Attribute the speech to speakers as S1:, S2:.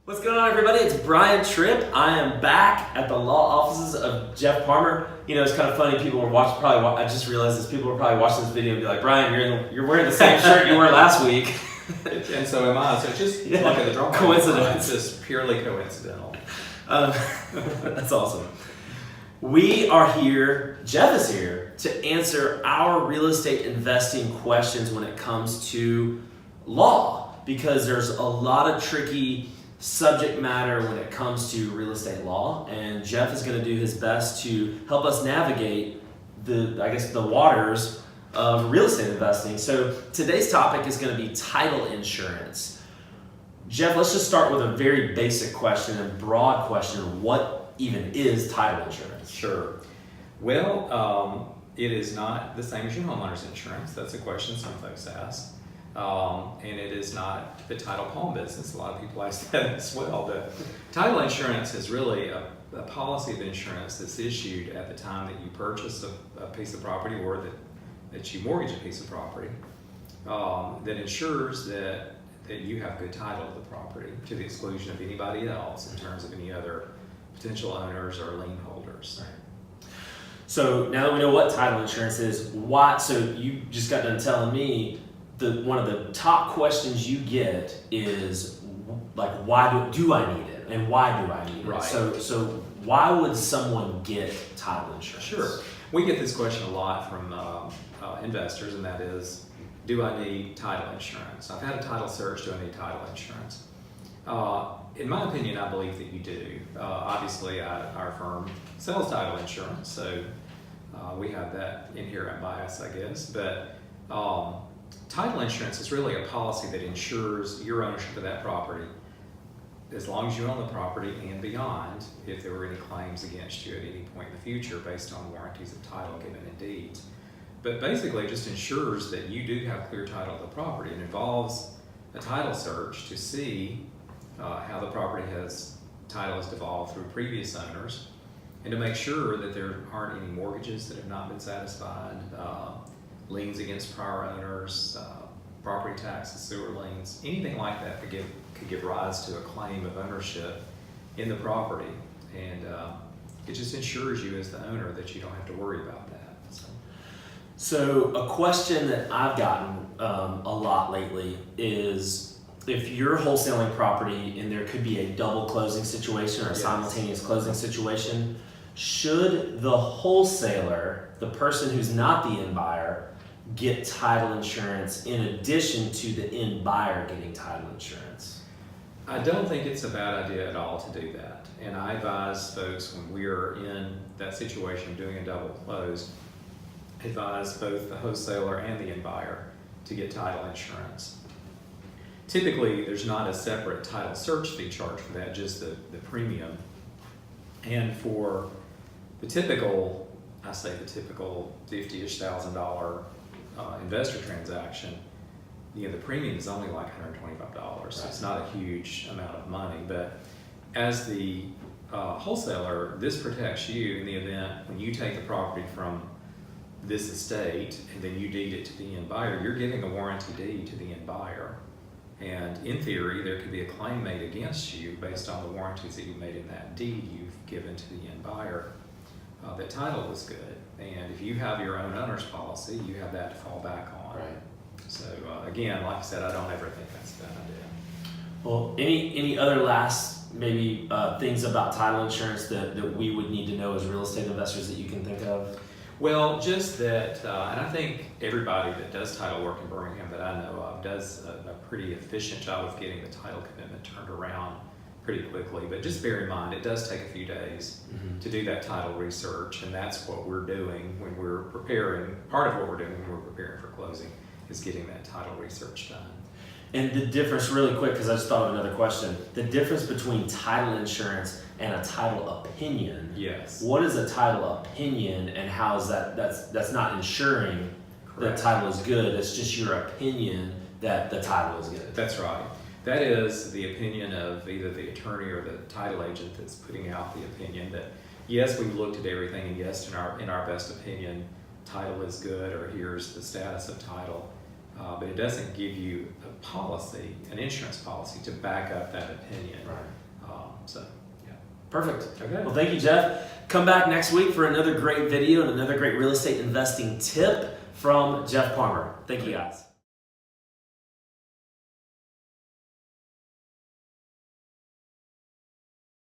S1: What's going on, everybody? It's Brian Tripp. I am back at the law offices of Jeff Parmer. You know, it's kind of funny. People were watching. I just realized this. People were probably watching this video and be like, "Brian, you're wearing the same shirt you wore last week."
S2: And so am I. So it's just like at the drawing.
S1: Coincidence.
S2: It's just purely coincidental.
S1: That's awesome. We are here. Jeff is here to answer our real estate investing questions when it comes to law, because there's a lot of tricky subject matter when it comes to real estate law, and Jeff is going to do his best to help us navigate the waters of real estate investing. So today's topic is going to be title insurance. Jeff, let's just start with a very basic question, a broad question. What even is title insurance?
S2: Sure. Well, it is not the same as your homeowner's insurance. That's a question some folks ask. And it is not the title palm business. A lot of people ask that as well. But title insurance is really a policy of insurance that's issued at the time that you purchase a piece of property or that you mortgage a piece of property that ensures that you have good title of the property to the exclusion of anybody else in terms of any other potential owners or lien holders.
S1: Right. So now that we know what title insurance is, so you just got done telling me one of the top questions you get is like, why do I need it, and why do I need it?
S2: Right.
S1: So why would someone get title insurance?
S2: Sure. We get this question a lot from investors, and that is, do I need title insurance? I've had a title search. Do I need title insurance? In my opinion, I believe that you do. Obviously, our firm sells title insurance, so we have that inherent bias, I guess. But title insurance is really a policy that ensures your ownership of that property as long as you own the property and beyond, if there were any claims against you at any point in the future based on warranties of title given in deeds. But basically, it just ensures that you do have clear title of the property. It involves a title search to see how the property title has devolved through previous owners, and to make sure that there aren't any mortgages that have not been satisfied, liens against prior owners, property taxes, sewer liens, anything like that could give rise to a claim of ownership in the property. And it just ensures you as the owner that you don't have to worry about that.
S1: So a question that I've gotten a lot lately is, if you're wholesaling property and there could be a double closing situation or a simultaneous closing situation, should the wholesaler, the person who's not the end buyer, get title insurance in addition to the end buyer getting title insurance?
S2: I don't think it's a bad idea at all to do that. And I advise folks, when we're in that situation doing a double close, advise both the wholesaler and the end buyer to get title insurance. Typically, there's not a separate title search fee charged for that, just the premium. And for the typical, I say the typical $50,000-ish investor transaction, the premium is only like $125. So it's not a huge amount of money. But as the wholesaler, this protects you in the event when you take the property from this estate and then you deed it to the end buyer. You're giving a warranty deed to the end buyer. And in theory, there could be a claim made against you based on the warranties that you made in that deed you've given to the end buyer. That title was good. And if you have your own owner's policy, you have that to fall back on.
S1: Right.
S2: So again, like I said, I don't ever think that's a bad idea.
S1: Well, any other last maybe things about title insurance that we would need to know as real estate investors that you can think of?
S2: Well, just that, and I think everybody that does title work in Birmingham that I know of does a pretty efficient job of getting the title commitment turned around pretty quickly. But just bear in mind, it does take a few days to do that title research, and that's what we're doing when we're preparing. Part of what we're doing when we're preparing for closing is getting that title research done.
S1: And the difference, really quick, because I just thought of another question, the difference between title insurance and a title opinion.
S2: Yes.
S1: What is a title opinion, and how is that's not ensuring that title is good, it's just your opinion that the title is good.
S2: That's right. That is the opinion of either the attorney or the title agent that's putting out the opinion that, yes, we've looked at everything, and yes, in our best opinion, title is good, or here's the status of title. But it doesn't give you a policy, an insurance policy, to back up that opinion.
S1: Right. Perfect.
S2: Okay.
S1: Well, thank you, Jeff. Come back next week for another great video and another great real estate investing tip from Jeff Parmer. Thank you, guys.